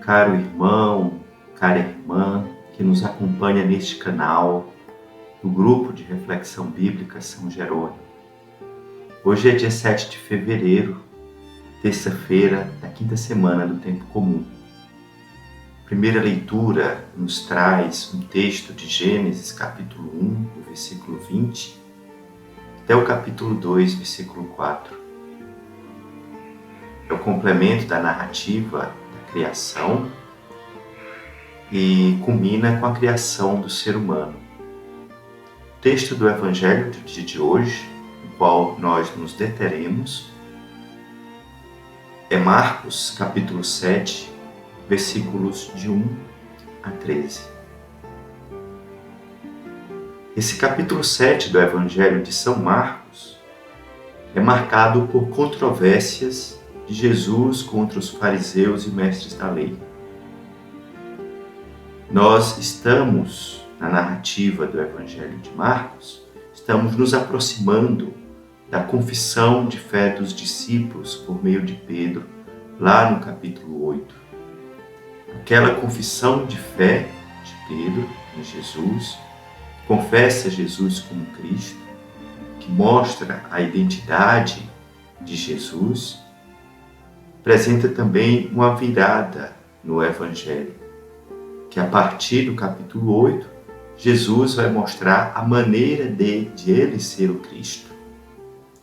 caro irmão, cara irmã que nos acompanha neste canal do grupo de reflexão bíblica São Jerônimo. Hoje é dia 7 de fevereiro, terça-feira da quinta semana do tempo comum. A primeira leitura nos traz um texto de Gênesis capítulo 1, do versículo 20, até o capítulo 2, versículo 4. É o complemento da narrativa da criação e culmina com a criação do ser humano. O texto do Evangelho do dia de hoje, no qual nós nos deteremos, é Marcos capítulo 7, versículos de 1 a 13. Esse capítulo 7 do Evangelho de São Marcos é marcado por controvérsias de Jesus contra os fariseus e mestres da lei. Nós estamos, na narrativa do Evangelho de Marcos, estamos nos aproximando da confissão de fé dos discípulos por meio de Pedro, lá no capítulo 8. Aquela confissão de fé de Pedro em Jesus, que confessa Jesus como Cristo, que mostra a identidade de Jesus, apresenta também uma virada no Evangelho, que a partir do capítulo 8, Jesus vai mostrar a maneira de ele ser o Cristo.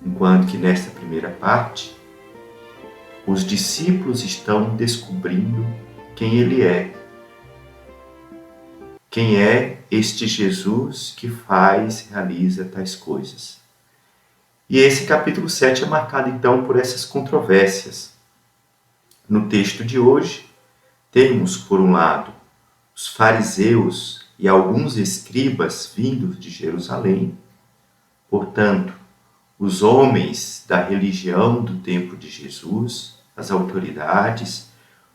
Enquanto que nesta primeira parte, os discípulos estão descobrindo quem ele é. Quem é este Jesus que realiza tais coisas. E esse capítulo 7 é marcado então por essas controvérsias. No texto de hoje, temos, por um lado, os fariseus e alguns escribas vindos de Jerusalém, portanto, os homens da religião do tempo de Jesus, as autoridades,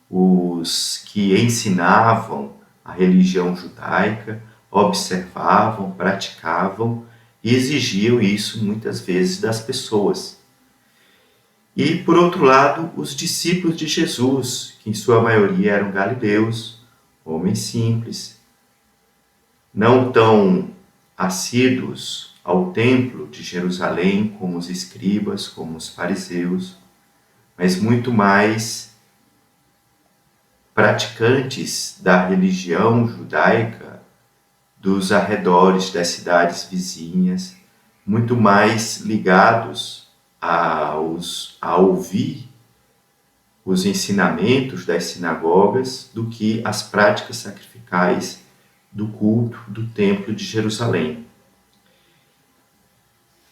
os que ensinavam a religião judaica, observavam, praticavam e exigiam isso muitas vezes das pessoas. E, por outro lado, os discípulos de Jesus, que em sua maioria eram galileus, homens simples, não tão assíduos ao templo de Jerusalém como os escribas, como os fariseus, mas muito mais praticantes da religião judaica dos arredores das cidades vizinhas, muito mais ligados a ouvir os ensinamentos das sinagogas do que as práticas sacrificais do culto do templo de Jerusalém.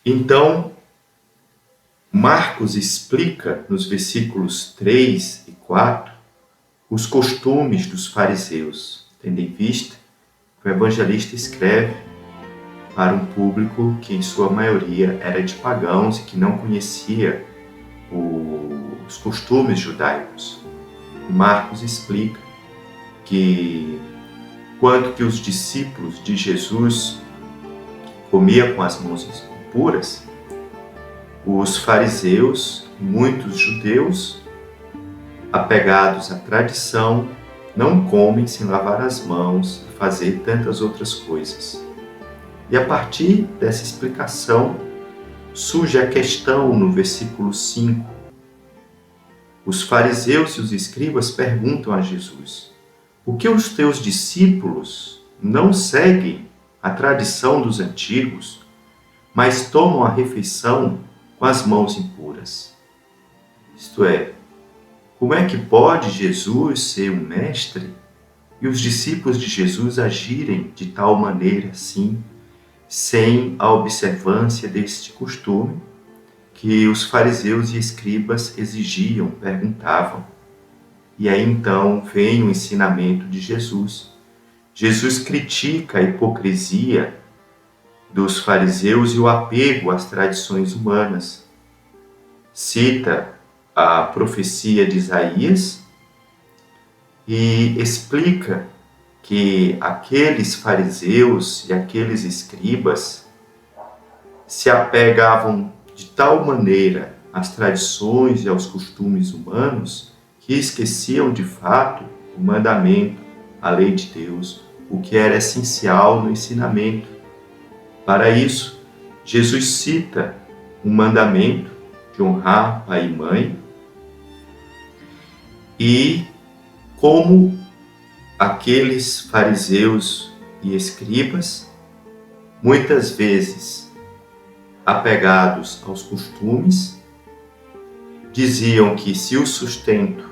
Então, Marcos explica nos versículos 3 e 4 os costumes dos fariseus, tendo em vista que o evangelista escreve para um público que em sua maioria era de pagãos e que não conhecia os costumes judaicos. Marcos explica que enquanto que os discípulos de Jesus comiam com as mãos impuras, os fariseus, muitos judeus, apegados à tradição, não comem sem lavar as mãos e fazer tantas outras coisas. E a partir dessa explicação, surge a questão no versículo 5. Os fariseus e os escribas perguntam a Jesus: por que os teus discípulos não seguem a tradição dos antigos, mas tomam a refeição com as mãos impuras? Isto é, como é que pode Jesus ser um mestre e os discípulos de Jesus agirem de tal maneira assim, sem a observância deste costume que os fariseus e escribas exigiam, perguntavam? E aí então vem o ensinamento de Jesus. Jesus critica a hipocrisia dos fariseus e o apego às tradições humanas. Cita a profecia de Isaías e explica que aqueles fariseus e aqueles escribas se apegavam de tal maneira às tradições e aos costumes humanos que esqueciam de fato o mandamento, a lei de Deus, o que era essencial no ensinamento. Para isso, Jesus cita um mandamento de honrar pai e mãe, e como aqueles fariseus e escribas, muitas vezes apegados aos costumes, diziam que se o sustento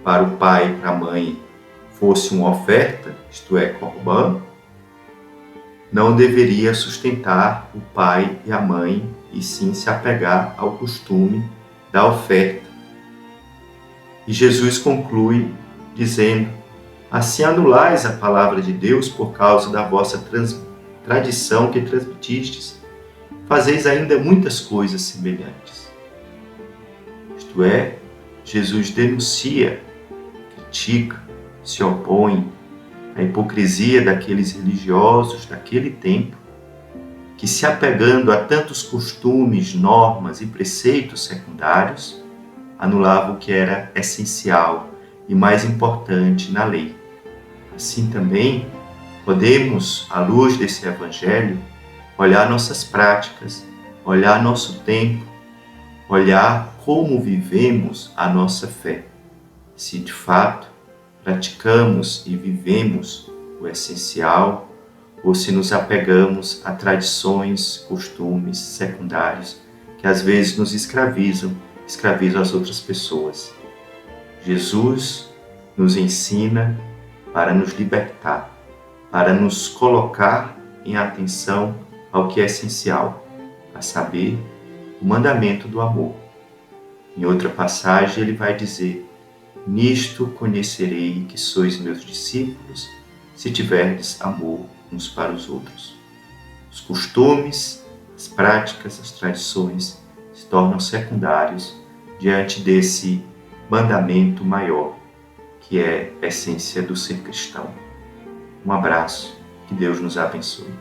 para o pai e para a mãe fosse uma oferta, isto é, corbã, não deveria sustentar o pai e a mãe, e sim se apegar ao costume da oferta. E Jesus conclui dizendo: assim anulais a palavra de Deus por causa da vossa tradição que transmitistes, fazeis ainda muitas coisas semelhantes. Isto é, Jesus denuncia, critica, se opõe à hipocrisia daqueles religiosos daquele tempo, que se apegando a tantos costumes, normas e preceitos secundários, anulavam o que era essencial e mais importante na lei. Assim também, podemos, à luz desse Evangelho, olhar nossas práticas, olhar nosso tempo, olhar como vivemos a nossa fé. Se de fato praticamos e vivemos o essencial, ou se nos apegamos a tradições, costumes secundários que às vezes nos escravizam as outras pessoas. Jesus nos ensina para nos libertar, para nos colocar em atenção ao que é essencial, a saber, o mandamento do amor. Em outra passagem ele vai dizer: nisto conhecerei que sois meus discípulos, se tiverdes amor uns para os outros. Os costumes, as práticas, as tradições se tornam secundários diante desse mandamento maior, que é a essência do ser cristão. Um abraço, que Deus nos abençoe.